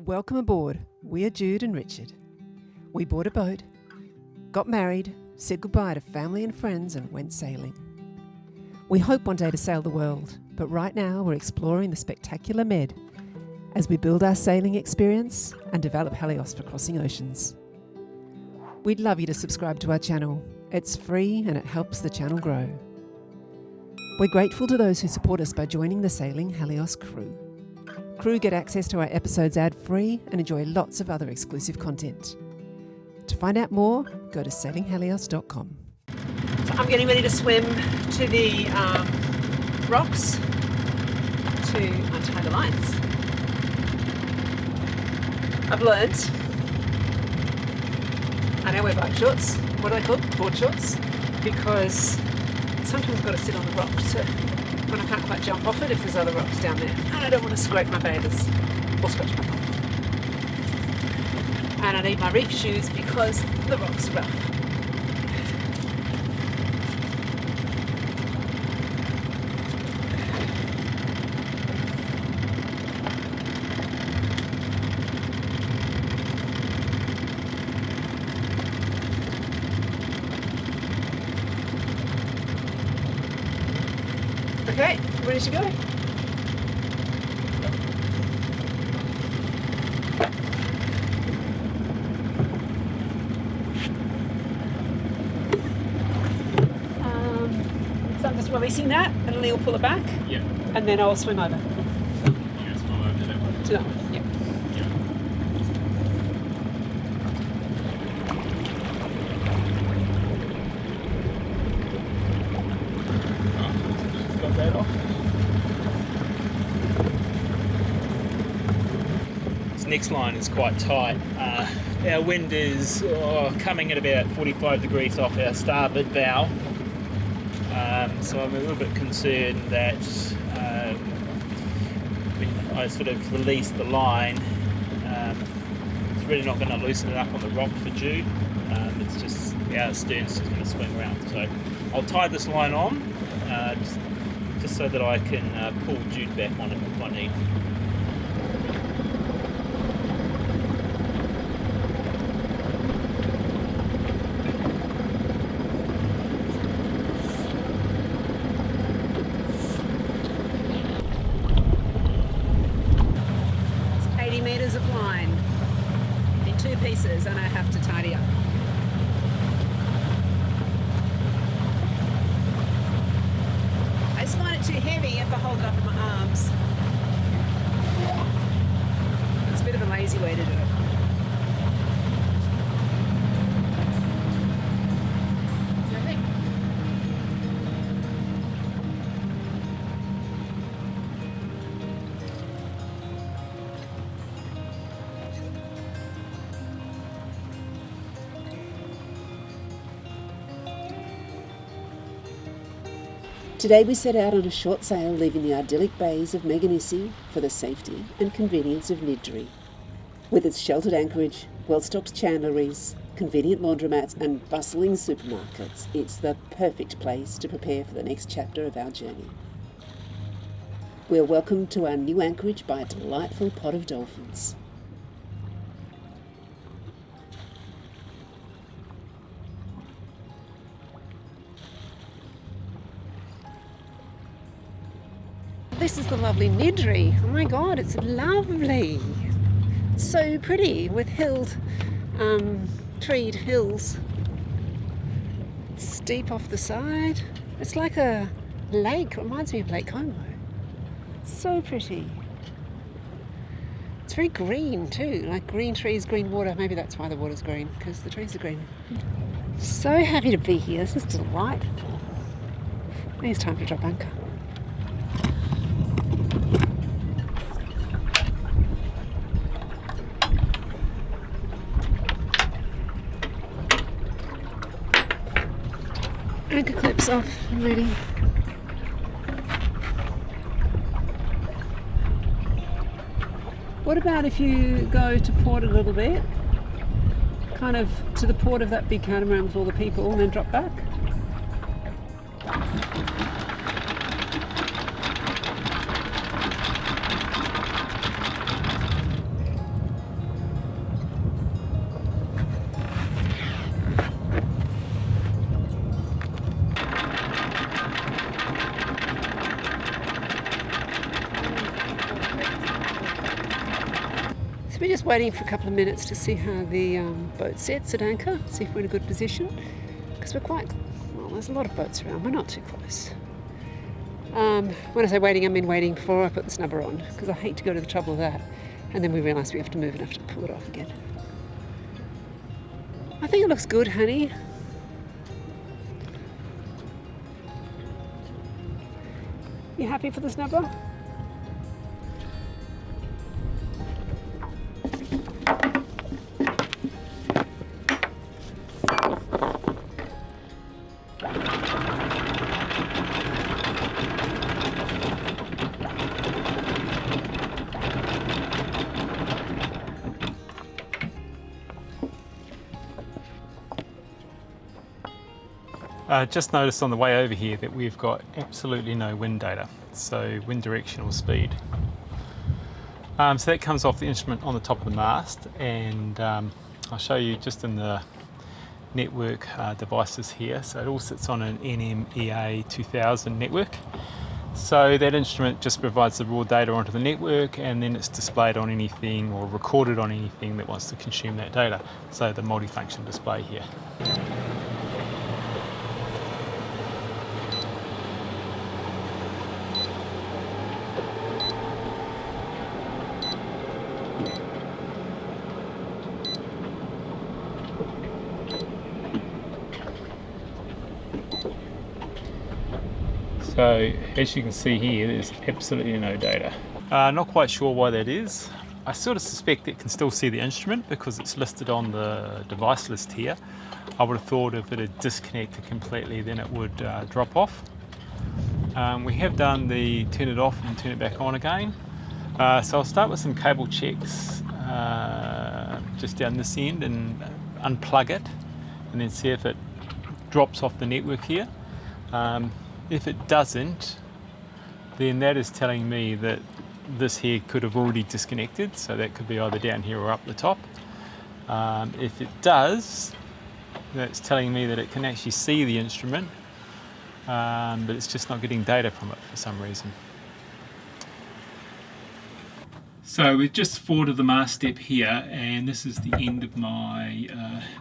Welcome aboard. We are Jude and Richard. We bought a boat, got married, said goodbye to family and friends and went sailing. We hope one day to sail the world, but right now we're exploring the spectacular Med as we build our sailing experience and develop Helios for crossing oceans. We'd love you to subscribe to our channel. It's free and it helps the channel grow. We're grateful to those who support us by joining the Sailing Helios crew. Crew get access to our episodes ad-free and enjoy lots of other exclusive content. To find out more, go to sailinghelios.com. So I'm getting ready to swim to the rocks to untie the lines. I've learnt I now wear boat shorts. What do they called? Board shorts. Because sometimes I've got to sit on the rock when I can't quite jump off it if there's other rocks down there. And I don't want to scrape my bathers or scratch my bum. And I need my reef shoes because the rocks are rough. Okay, ready to go. So I'm just releasing that and Lee will pull it back. Yeah. And then I'll swim over. You just swim over to that one. To that one, yeah. Got that off. This next line is quite tight. Our wind is coming at about 45 degrees off our starboard bow. So I'm a little bit concerned that when I sort of release the line, it's really not going to loosen it up on the rock for Jude. It's just our stern's just going to swing around. So I'll tie this line on just so that I can pull Jude back on it if I need. Of line in two pieces and I have to tidy up. I just find it too heavy if I hold it up in my arms. It's a bit of a lazy way to do it. Today we set out on a short sail leaving the idyllic bays of Meganisi for the safety and convenience of Nydri. With its sheltered anchorage, well-stocked chandleries, convenient laundromats and bustling supermarkets, it's the perfect place to prepare for the next chapter of our journey. We are welcomed to our new anchorage by a delightful pod of dolphins. This is the lovely Nydri. Oh my god, it's lovely. It's so pretty with treed hills. Steep off the side. It's like a lake. It reminds me of Lake Como. It's so pretty. It's very green too, like green trees, green water. Maybe that's why the water's green, because the trees are green. So happy to be here. This is delightful. I think it's time to drop anchor. Anchor clips off and ready. What about if you go to port a little bit, kind of to the port of that big catamaran with all the people, and then drop back? We're just waiting for a couple of minutes to see how the boat sets at anchor, see if we're in a good position, because we're quite, well, there's a lot of boats around, we're not too close. When I say waiting, I mean waiting before I put the snubber on, because I hate to go to the trouble of that, and then we realise we have to move and have to pull it off again. I think it looks good, honey. You happy for the snubber? Just noticed on the way over here that we've got absolutely no wind data, so wind direction or speed. So that comes off the instrument on the top of the mast, and I'll show you just in the network devices here. So it all sits on an NMEA 2000 network. So that instrument just provides the raw data onto the network, and then it's displayed on anything or recorded on anything that wants to consume that data. So the multifunction display here. So as you can see here, there's absolutely no data. Not quite sure why that is. I sort of suspect it can still see the instrument because it's listed on the device list here. I would have thought if it had disconnected completely, then it would drop off. We have done the turn it off and turn it back on again. So I'll start with some cable checks just down this end and unplug it, and then see if it drops off the network here. If it doesn't, then that is telling me that this here could have already disconnected, so that could be either down here or up the top. If it does, that's telling me that it can actually see the instrument, but it's just not getting data from it for some reason. So we've just forwarded the mast step here, and this is the end of my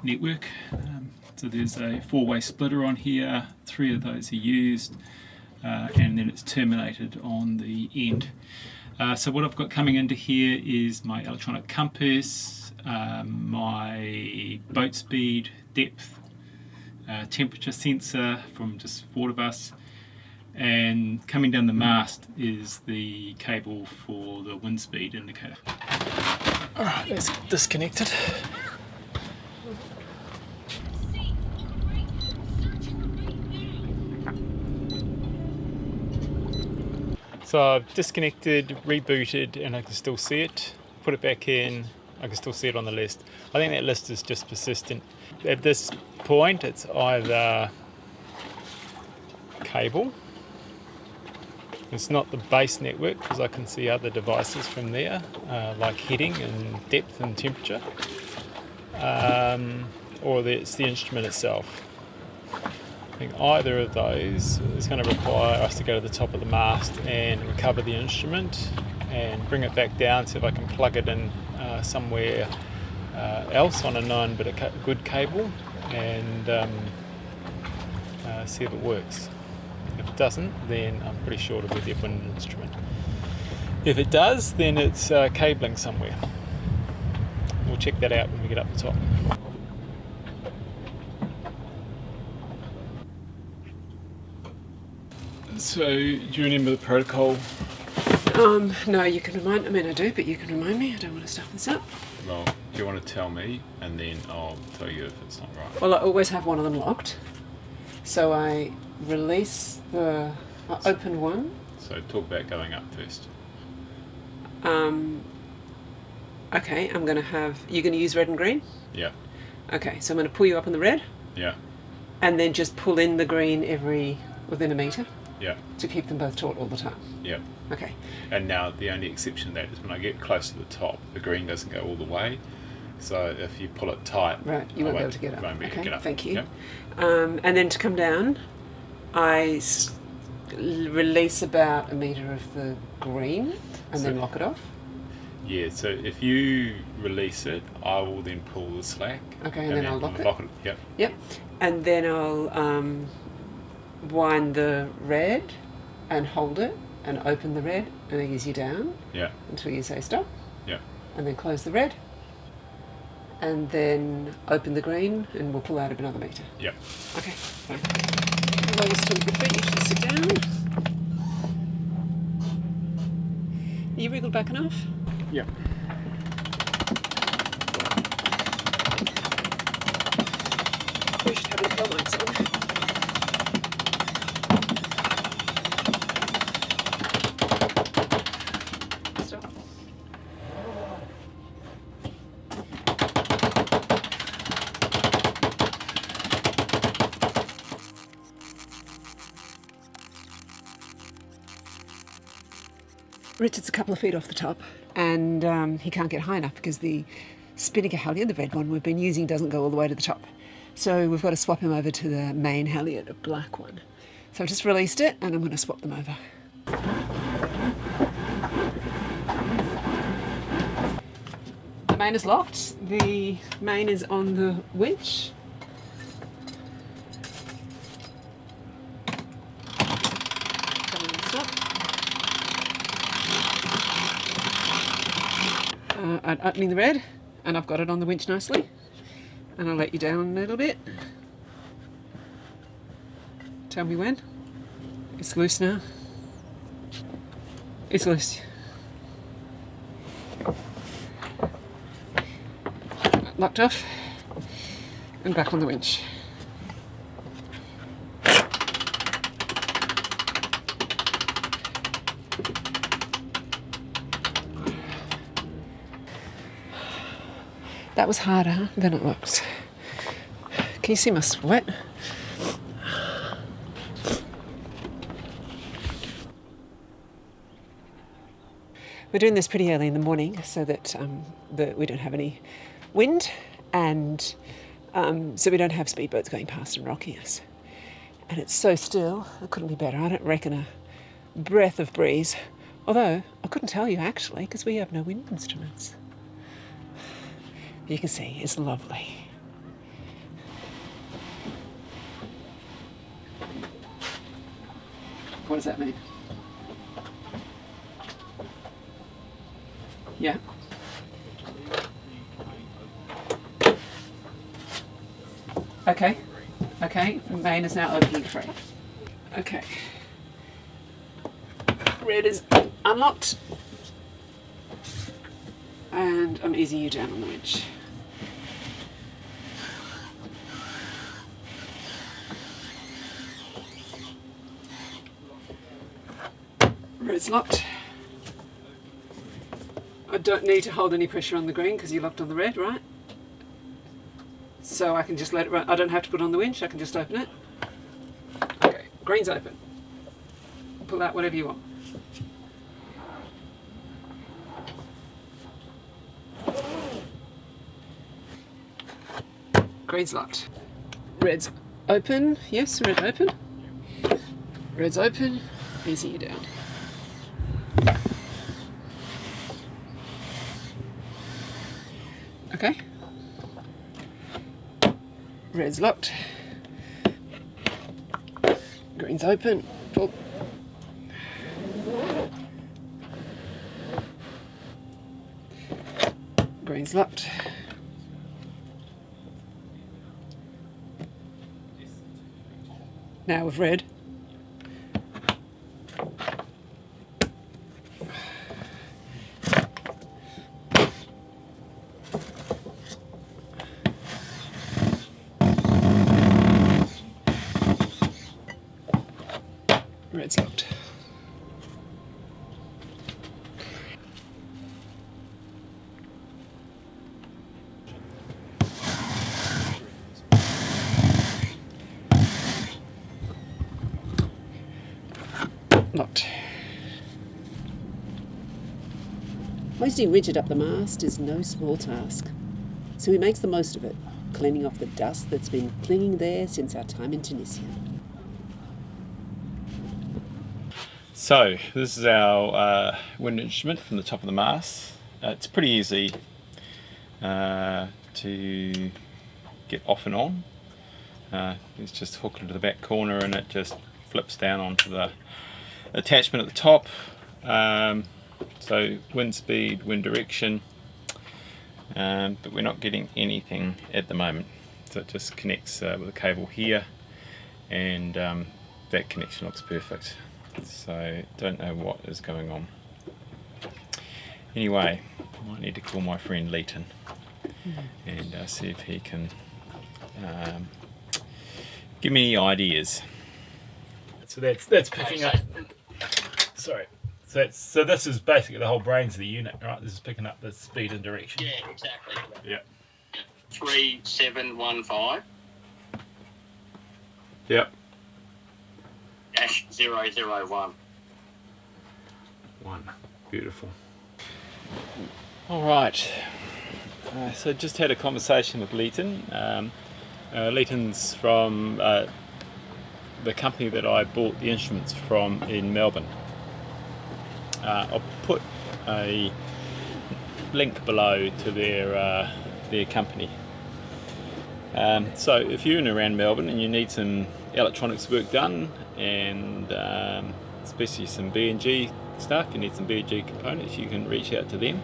network. So there's a 4-way splitter on here, 3 of those are used, and then it's terminated on the end. So what I've got coming into here is my electronic compass, my boat speed, depth, temperature sensor from just 4 of us, and coming down the mast is the cable for the wind speed indicator. Alright, that's disconnected. So I've disconnected, rebooted, and I can still see it. Put it back in, I can still see it on the list. I think that list is just persistent. At this point, it's either cable. It's not the base network because I can see other devices from there, like heading and depth and temperature, or it's the instrument itself. I think either of those is going to require us to go to the top of the mast and recover the instrument and bring it back down, see if I can plug it in somewhere else on a known but a good cable, and see if it works. If it doesn't, then I'm pretty sure it'll be the wind instrument. If it does, then it's cabling somewhere. We'll check that out when we get up the top. So, do you remember the protocol? No, you can remind. I mean, I do, but you can remind me. I don't want to stuff this up. Well, do you want to tell me, and then I'll tell you if it's not right? Well, I always have one of them locked. So I release the. I open one. So, talk about going up first. Okay, I'm going to have. You're going to use red and green? Yeah. Okay, so I'm going to pull you up on the red. Yeah. And then just pull in the green within a metre. Yeah. To keep them both taut all the time. Yeah. Okay. And now the only exception to that is when I get close to the top, the green doesn't go all the way. So if you pull it tight, right, you won't be able to get up. Won't be able to get up. Thank you. Yep. And then to come down, I release about a metre of the green and then lock it off. Yeah, so if you release it, I will then pull the slack. Okay, and then I'll lock it. Yep. Yep. And then I'll wind the red and hold it and open the red and ease you down. Yeah. Until you say stop. Yeah. And then close the red. And then open the green and we'll pull out of another metre. Yep. Okay, fine. While you're still at your feet, you should sit down. Are you wriggled back enough? Yep. We should have the floor lights on. Stop. Richard's a couple of feet off the top and he can't get high enough because the spinnaker halyard, the red one we've been using, doesn't go all the way to the top. So we've got to swap him over to the main halyard, a black one. So I've just released it and I'm going to swap them over. The main is locked. The main is on the winch. I'm opening the red and I've got it on the winch nicely and I'll let you down a little bit. Tell me when. It's loose now. It's loose. Locked off and back on the winch. That was harder than it looks. Can you see my sweat? We're doing this pretty early in the morning so that we don't have any wind and so we don't have speedboats going past and rocking us. And it's so still, it couldn't be better. I don't reckon a breath of breeze. Although, I couldn't tell you actually because we have no wind instruments. You can see, it's lovely. What does that mean? Yeah. Okay. Okay, the main is now opening free. Okay. Red is unlocked. And I'm easing you down on the winch. Red's locked. I don't need to hold any pressure on the green because you're locked on the red, right? So I can just let it run. I don't have to put it on the winch, I can just open it. Okay, green's open. Pull out whatever you want. Green's locked. Red's open. Yes, red open. Red's open. Easing you down. Okay. Red's locked. Green's open. Pull. Green's locked. Now with red. It's locked. Locked. Hoisting Richard up the mast is no small task, so he makes the most of it, cleaning off the dust that's been clinging there since our time in Tunisia. So this is our wind instrument from the top of the mast. It's pretty easy to get off and on. It's just hooked into the back corner and it just flips down onto the attachment at the top. So wind speed, wind direction, but we're not getting anything at the moment. So it just connects with a cable here, and that connection looks perfect. So don't know what is going on. Anyway, I might need to call my friend Leighton and see if he can give me any ideas. So that's picking up. Sorry. So this is basically the whole brains of the unit, right? This is picking up the speed and direction. Yeah, exactly. Yep. 3715 Yep. -001. One. Beautiful. All right. So just had a conversation with Leighton. Leighton's from the company that I bought the instruments from in Melbourne. I'll put a link below to their company. So if you're in and around Melbourne and you need some electronics work done, and especially some B&G stuff, you need some B&G components, you can reach out to them.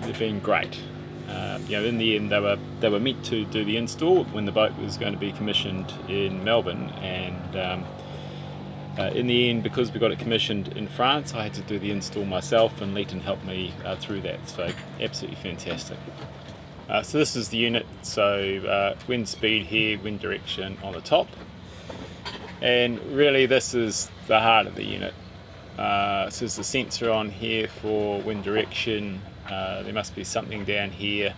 They've been great. In the end, they were meant to do the install when the boat was going to be commissioned in Melbourne, and in the end, because we got it commissioned in France, I had to do the install myself, and Leighton helped me through that. So absolutely fantastic. So this is the unit. So wind speed here, wind direction on the top, and really this is the heart of the unit. So there's a sensor on here for wind direction. There must be something down here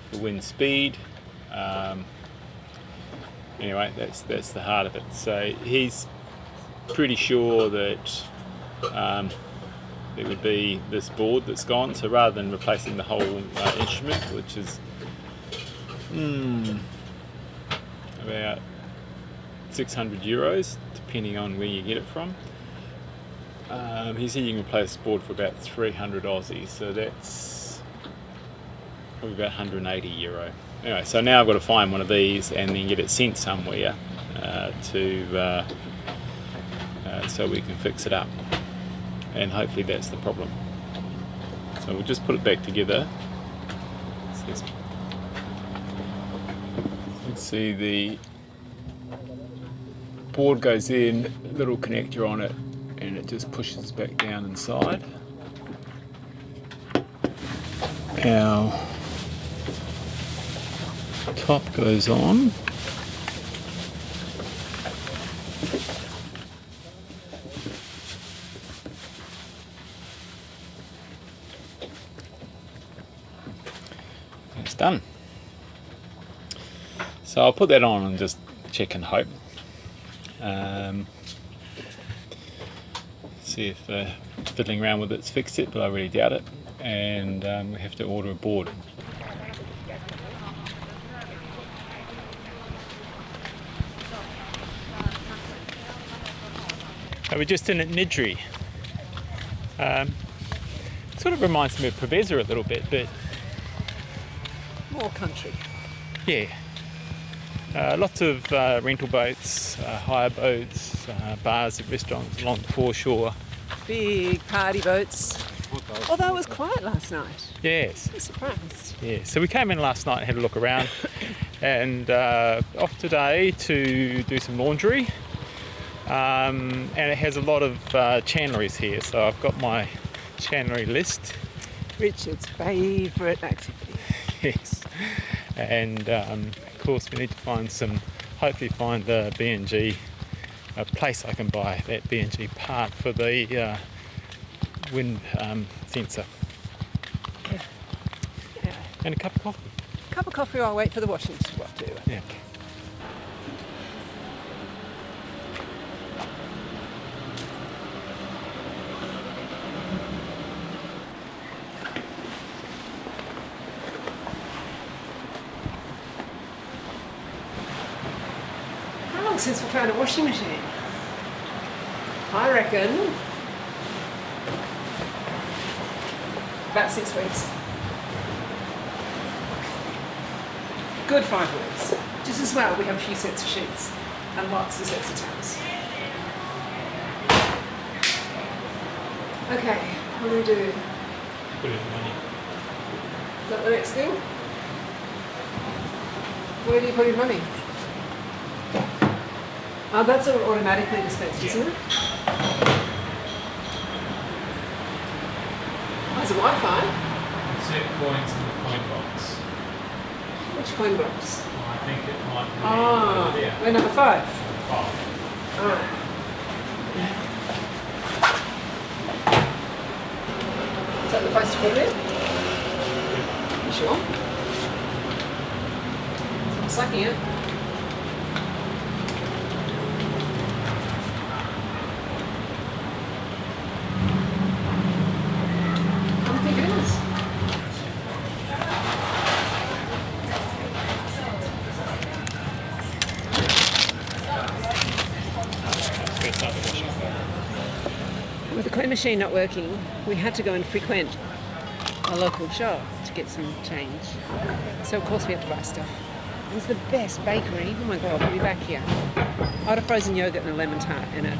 for wind speed. Anyway, that's the heart of it. So he's pretty sure that it would be this board that's gone. So rather than replacing the whole instrument, which is about €600, depending on where you get it from, he said you can replace the board for about 300 Aussie, so that's probably about €180. Anyway, so now I've got to find one of these and then get it sent somewhere so we can fix it up, and hopefully that's the problem. So we'll just put it back together. Let's see, the board goes in, little connector on it, and it just pushes back down inside. Our top goes on. It's done. So I'll put that on and just check and hope. See if fiddling around with it's fixed it, but I really doubt it. And we have to order a board. We're just in at Nydri. Sort of reminds me of Preveza a little bit, but More country. yeah. Lots of rental boats, hire boats, bars and restaurants along the foreshore. Big party boats. Although it was quiet last night. Yes. I was surprised. Yeah, so we came in last night and had a look around, and off today to do some laundry, and it has a lot of chandleries here, so I've got my chandlery list. Richard's favourite activity. Yes, and of course we need to find hopefully find the B&G a place I can buy that B&G part for the wind sensor. Yeah. And a cup of coffee. Cup of coffee while I wait for the washing to do. Yeah. How long since we found a washing machine? I reckon about 6 weeks. Good 5 weeks. Just as well, we have a few sets of sheets and lots of sets of towels. Okay, what do we do? Put in money. Is that the next thing? Where do you put your money? Oh, that's all automatically dispensed, isn't it? Oh, is it Wi-Fi? Insert coins in the coin box. Which coin box? I think it might be Oh, there. we're number 5. Oh. Alright. Is that the place to put it in? You sure? I'm sucking it. I don't think it is. Let's start the washing. With the clean machine not working, we had to go and frequent a local shop to get some change. So of course we have to buy stuff. It was the best bakery. Oh my god, we'll be back here. I had a frozen yogurt and a lemon tart and a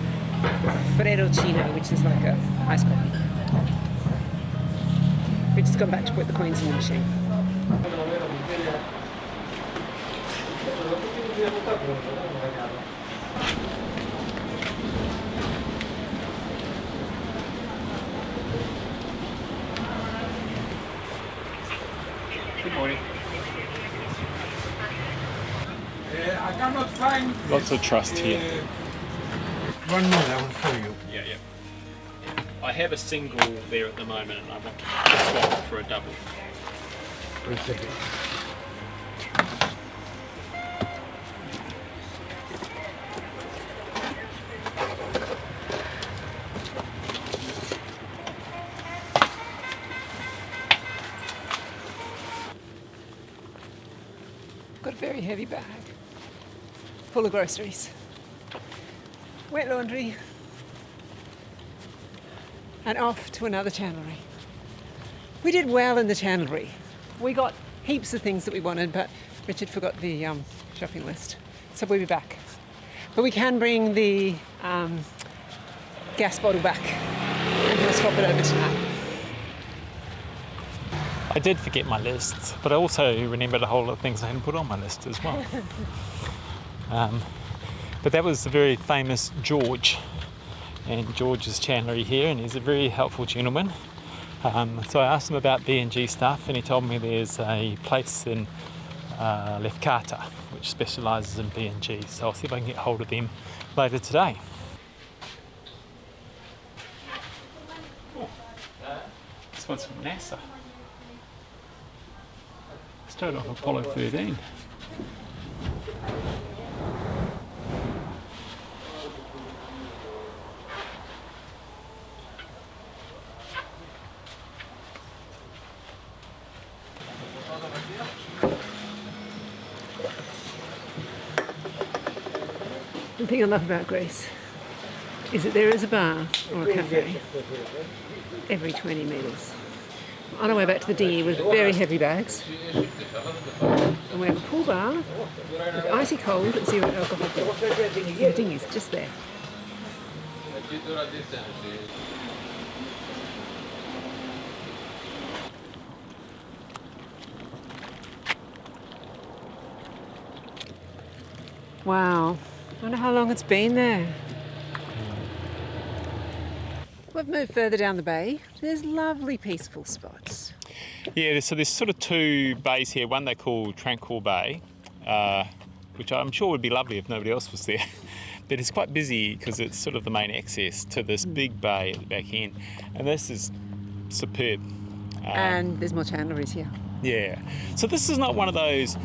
Freddoncino, which is like a iced coffee. We've just gone back to put the coins in the machine. Good morning. I cannot find. Lots of trust here. One more, I will show you. Yeah. I have a single there at the moment and I want to swap it for a double. 1 second. Got a very heavy bag full of groceries. Wet laundry. And off to another chandlery. We did well in the chandlery. We got heaps of things that we wanted, but Richard forgot the shopping list. So we'll be back. But we can bring the gas bottle back and we'll swap it over tonight. I did forget my list, but I also remembered a whole lot of things I hadn't put on my list as well. But that was the very famous George, and George's chandlery here, and he's a very helpful gentleman. So I asked him about B&G stuff, and he told me there's a place in Lefkata which specialises in B&G, so I'll see if I can get hold of them later today. This one's from NASA. Straight off Apollo 13. The thing I love about Greece is that there is a bar or a cafe every 20 metres. On our way back to the dinghy with very heavy bags. And we have a pool bar with icy cold at 0 alcohol. The dinghy's just there. Wow. I wonder how long it's been there. We've moved further down the bay. There's lovely peaceful spots. Yeah, so there's sort of two bays here. One they call Tranquil Bay, which I'm sure would be lovely if nobody else was there. but it's quite busy because it's sort of the main access to this big bay at the back end, and this is superb. And there's more chandleries here. Yeah, so this is not one of those,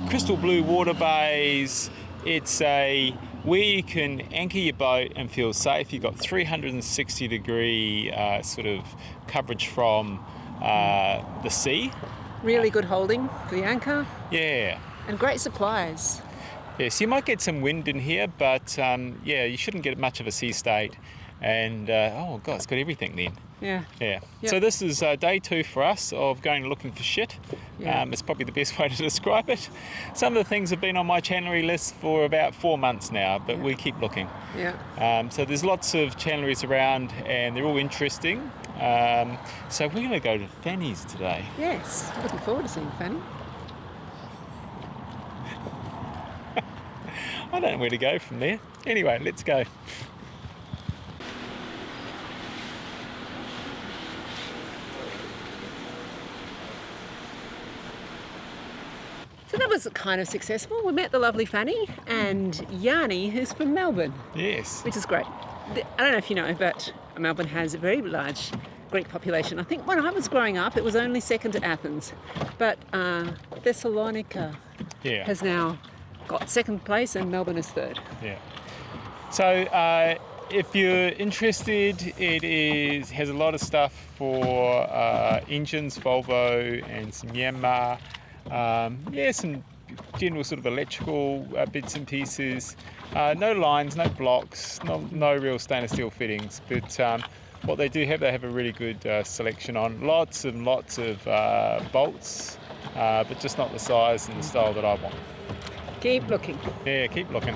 crystal blue water bays. It's where you can anchor your boat and feel safe. You've got 360 degree sort of coverage from the sea. Really good holding for the anchor. Yeah. And great supplies. Yes, you might get some wind in here, but you shouldn't get much of a sea state. And oh god, it's got everything then. Yeah. Yeah. Yep. So this is day 2 for us of going looking for shit. Yeah. It's probably the best way to describe it. Some of the things have been on my chandlery list for about 4 months now, but we keep looking. Yeah. So there's lots of chandleries around, and they're all interesting. So we're going to go to Fanny's today. Yes. Looking forward to seeing Fanny. I don't know where to go from there. Anyway, let's go. So that was kind of successful. We met the lovely Fanny and Yanni, who's from Melbourne, Yes. which is great. I don't know if you know, but Melbourne has a very large Greek population. I think when I was growing up, it was only second to Athens, but Thessalonica Yeah. has now got second place and Melbourne is third. Yeah. So if you're interested, it has a lot of stuff for engines, Volvo and some Yamaha. Some general sort of electrical bits and pieces. No lines, no blocks, no real stainless steel fittings. But what they do have, they have a really good selection on. Lots and lots of bolts, but just not the size and the style that I want. Keep looking. Yeah, keep looking.